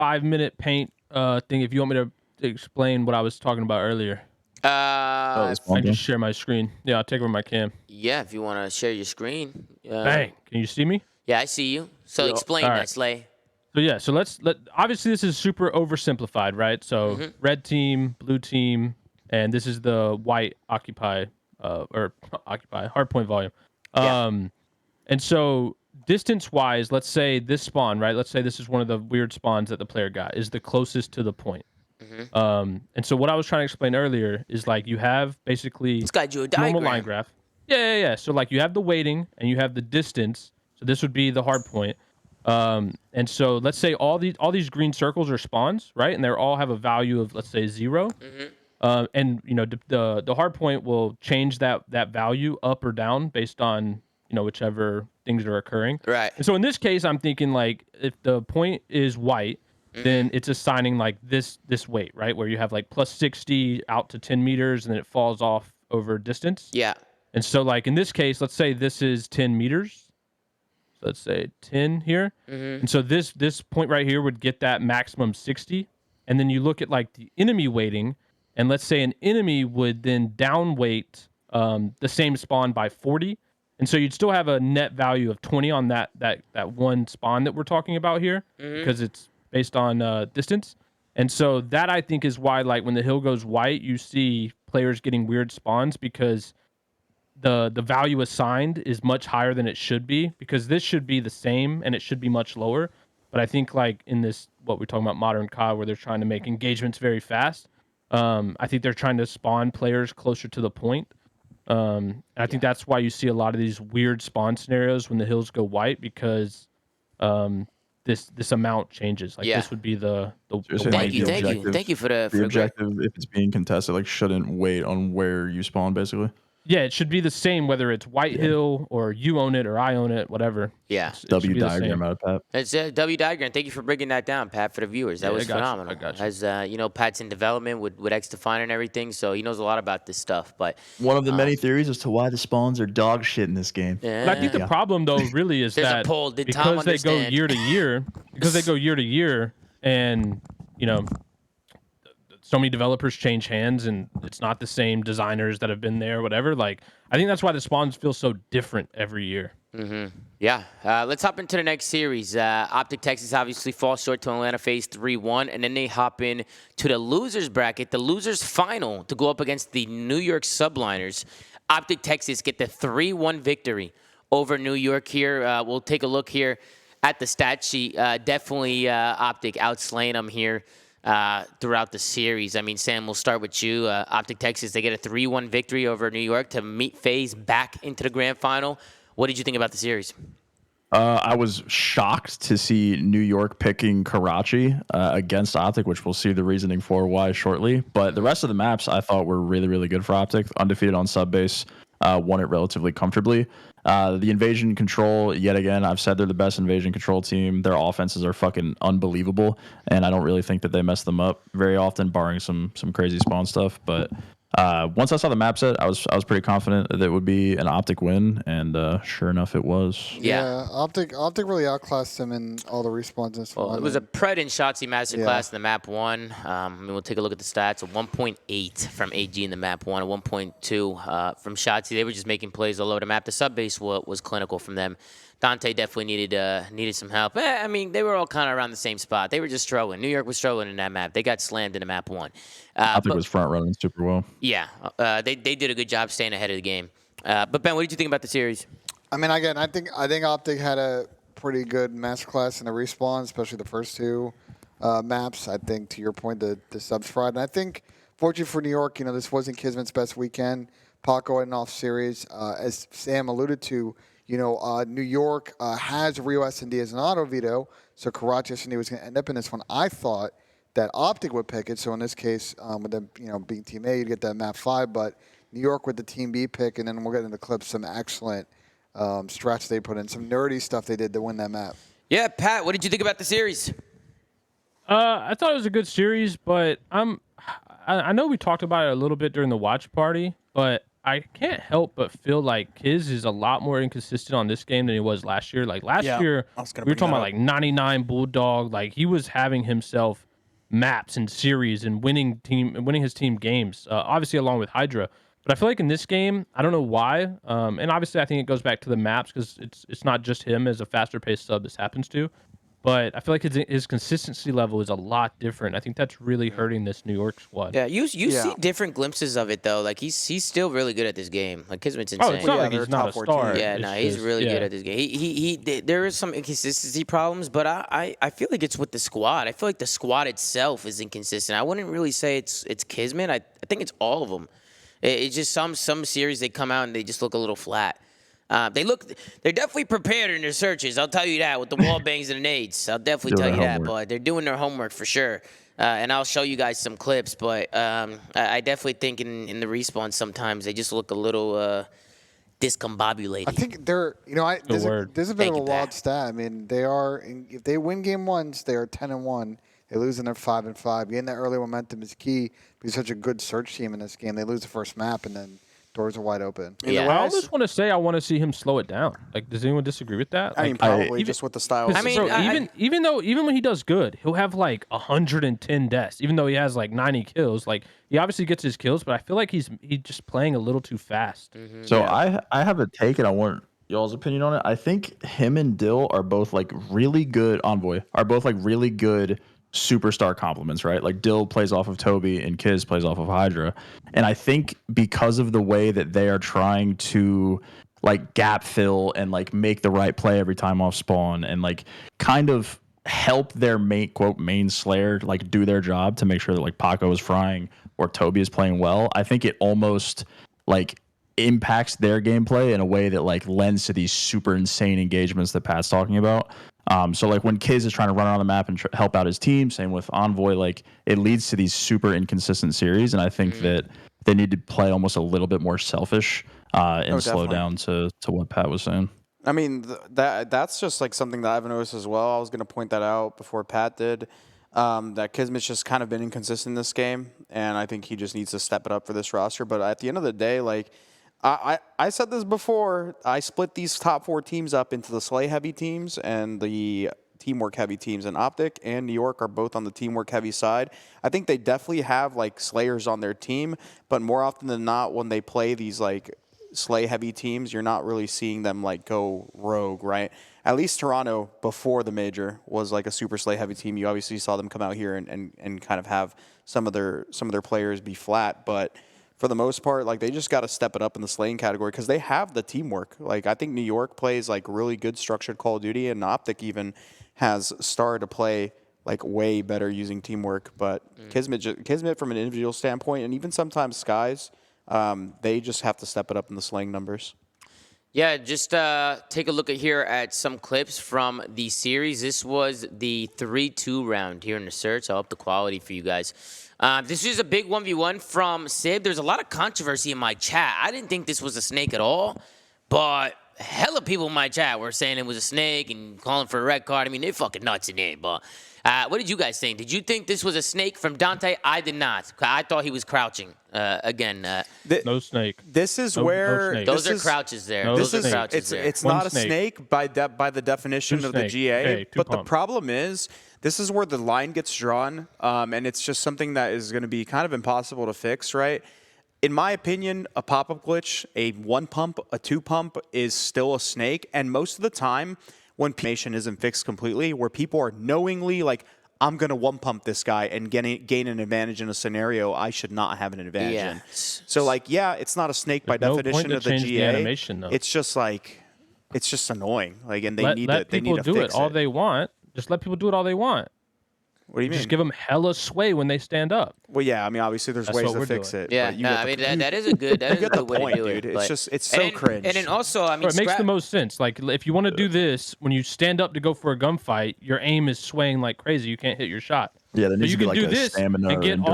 5-minute paint thing if you want me to explain what I was talking about earlier. Uh, this if- I one can thing. just share my screen. Yeah, I'll take over my cam. yeah, if you want to share your screen. Bang. Can you see me? Yeah, I see you. So Yeah. explain All that, right. Slay. So yeah, so let obviously this is super oversimplified, right? So red team, blue team, and this is the white occupy or occupy hardpoint volume. Yeah. And so distance wise, let's say this spawn, right? Let's say this is one of the weird spawns that the player got is the closest to the point. And so what I was trying to explain earlier is like you have basically This guy drew a normal line diagram. graph. Yeah. So like you have the weighting and you have the distance. So this would be the hard point. And so let's say all these green circles are spawns, right? And they all have a value of let's say 0. And you know the hard point will change that value up or down based on whichever things are occurring. Right. And so in this case, I'm thinking like if the point is white, then it's assigning like this weight, right? Where you have like plus 60 out to 10 meters, and then it falls off over distance. Yeah. And so like in this case, let's say this is 10 meters. So let's say 10 here. And so this point right here would get that maximum 60. And then you look at like the enemy weighting, and let's say an enemy would then downweight the same spawn by 40. And so you'd still have a net value of 20 on that one spawn that we're talking about here because it's based on distance. And so that I think is why like when the hill goes white, you see players getting weird spawns because the value assigned is much higher than it should be because this should be the same and it should be much lower. But I think like in this what we're talking about modern COD where they're trying to make engagements very fast, I think they're trying to spawn players closer to the point. I think that's why you see a lot of these weird spawn scenarios when the hills go white because this amount changes. Like Yeah. this would be the you're saying, Thank like, you. the Thank you. objective- Thank you for the The great. objective, if it's being contested, like shouldn't wait on where you spawn, basically. Yeah, it should be the same whether it's White Hill or you own it or I own it, whatever. Yeah. It should W be the diagram same. out of Pat. It's a W diagram. Thank you for breaking that down, Pat, for the viewers. That Yeah, was I got you. phenomenal. I got you. As Pat's in development with X Definer and everything, so he knows a lot about this stuff. But One of the many theories as to why the spawns are dog shit in this game. But I think the problem though really is There's a that poll. Did Tom because they go understand? year to year, and so many developers change hands and it's not the same designers that have been there, whatever. Like I think that's why the spawns feel so different every year. Yeah. Let's hop into the next series. Optic Texas obviously falls short to Atlanta Phase 3-1, and then they hop in to the losers bracket, the losers final, to go up against the New York Subliners. Optic Texas get the 3-1 victory over New York here. We'll take a look here at the stat sheet. Definitely Optic outslaying them here throughout the series. I mean, Sam, we'll start with you. Optic Texas, they get a 3-1 victory over New York to meet FaZe back into the grand final. What did you think about the series? I was shocked to see New York picking Karachi against Optic, which we'll see the reasoning for why shortly. But the rest of the maps I thought were really, really good for Optic. Undefeated on sub base, won it relatively comfortably. The invasion control, yet again, I've said they're the best invasion control team. Their offenses are fucking unbelievable, and I don't really think that they mess them up very often, barring some crazy spawn stuff. But once I saw the map set, I was pretty confident that it would be an Optic win, and sure enough, it was. Yeah. Optic really outclassed them in all the respawns in this Well, one. it was a Pred and Shotzi masterclass Yeah. in the map 1. I mean, we'll take a look at the stats. A 1.8 from AG in the map 1, a 1.2 from Shotzi. They were just making plays all over the map. The sub base was clinical from them. Dante definitely needed some help. I mean, they were all kind of around the same spot. They were just struggling. New York was struggling in that map. They got slammed in the map 1. Optic was front running super well. Yeah, they did a good job staying ahead of the game. But Ben, what did you think about the series? I mean, again, I think Optic had a pretty good masterclass in the respawn, especially the first two maps. I think, to your point, the subs fried. And I think, fortunately for New York, this wasn't Kismet's best weekend. Paco had an off series. As Sam alluded to, New York has Rio S&D as an auto veto, so Karachi S&D was going to end up in this one. I thought that Optic would pick it, so in this case, with them being Team A, you'd get that map 5, but New York with the Team B pick, and then we'll get into the clips, some excellent strats they put in, some nerdy stuff they did to win that map. Yeah, Pat, what did you think about the series? I thought it was a good series, but I know we talked about it a little bit during the watch party, but I can't help but feel like Kiz is a lot more inconsistent on this game than he was last year. Like last Yeah, year, I was gonna we were bring talking that about up. like 99 Bulldog. Like he was having himself maps and series and winning his team games. Obviously along with Hydra. But I feel like in this game, I don't know why. And obviously I think it goes back to the maps because it's not just him as a faster paced sub this happens to. But I feel like his consistency level is a lot different. I think that's really hurting this New York squad. Yeah, you see Yeah. different glimpses of it though. Like he's still really good at this game. Like Kismet's Oh, insane. it's not yeah, like they're he's a not top a 4 star. team. Yeah, It's no, he's just- really yeah. good at this game. There is some inconsistency problems, but I feel like it's with the squad. I feel like the squad itself is inconsistent. I wouldn't really say it's Kismet. I think it's all of them. It's just some series they come out and they just look a little flat. They're definitely prepared in their searches. I'll tell you that with the wall bangs and the nades. I'll definitely Doing tell you their that. homework. But they're doing their homework for sure. And I'll show you guys some clips. But I definitely think in the respawn sometimes they just look a little discombobulated. I think they're, there's word. a bit Thank of a you, wild Pat. stat. I mean, if they win game ones, they are 10-1. They lose and they're 5-5. Getting that early momentum is key because such a good search team in this game. They lose the first map and then doors are wide open. Yeah. I almost want to say I want to see him slow it down. Like, does anyone disagree with that? I mean, Like, probably even- just with the style. I mean, so I- even when he does good, he'll have like 110 deaths. Even though he has like 90 kills, like he obviously gets his kills, but I feel like he's just playing a little too fast. So I have a take, and I want y'all's opinion on it. I think him and Dill are both like really good. Envoy are both like really good superstar compliments, right? Like Dill plays off of Toby and Kiz plays off of Hydra, and I think because of the way that they are trying to like gap fill and like make the right play every time off spawn and like kind of help their main Slayer like do their job to make sure that like Paco is frying or Toby is playing well. I think it almost like impacts their gameplay in a way that like lends to these super insane engagements that Pat's talking about. So like when Kiz is trying to run around the map and help out his team, same with Envoy, like it leads to these super inconsistent series. And I think that they need to play almost a little bit more selfish and slow definitely. down to what Pat was saying. I mean, that's just like something that I've noticed as well. I was going to point that out before Pat did. That Kismet's just kind of been inconsistent in this game, and I think he just needs to step it up for this roster. But at the end of the day, like I said this before, I split these top 4 teams up into the Slay heavy teams and the teamwork heavy teams, and Optic and New York are both on the teamwork heavy side. I think they definitely have like Slayers on their team, but more often than not, when they play these like Slay heavy teams, you're not really seeing them like go rogue, right? At least Toronto before the major was like a super Slay heavy team. You obviously saw them come out here and kind of have some of their players be flat, but for the most part, like they just got to step it up in the slaying category because they have the teamwork. Like I think New York plays like really good structured Call of Duty, and Optic even has started to play like way better using teamwork. But Kismet from an individual standpoint, and even sometimes Skies, they just have to step it up in the slaying numbers. Yeah, just take a look at some clips from the series. This was the 3-2 round here in the search. I'll up the quality for you guys. This is a big 1v1 from Sib. There's a lot of controversy in my chat. I didn't think this was a snake at all, but hella people in my chat were saying it was a snake and calling for a red card. I mean, they're fucking nuts in it, but what did you guys think? Did you think this was a snake from Dante? I did not. I thought he was crouching. Again, No snake. This is No where snake. those are is- crouches there. No Those snake. are crouches there. It's One not a snake. snake by the definition Two of the snake. GA, Hey, two but the pump. problem is this is where the line gets drawn, and it's just something that is going to be kind of impossible to fix, right? In my opinion, a pop-up glitch, a 1 pump, a 2 pump is still a snake, and most of the time when information isn't fixed completely, where people are knowingly like, I'm going to 1 pump this guy and gain an advantage in a scenario I should not have an advantage Yeah. in. So like, yeah, it's not a snake by There's no definition point to of the change the GA. animation, though. It's just like, it's just annoying. Like, and they Let need to people do fix it all they want. Just let people do it all they want. What do you mean? Just give them hella sway when they stand up. Well, yeah, I mean, obviously there's That's ways what to we're fix doing. it. Yeah, but you no, get I the- mean that is a good get the way point, to do dude. it. It's but- just- it's and so then, cringe. And then also, I mean, It makes the most sense. Like if you want to do this, when you stand up to go for a gunfight, your aim is swaying like crazy. You can't hit your shot. Yeah, there So needs you to be can like do a this stamina and or get endurance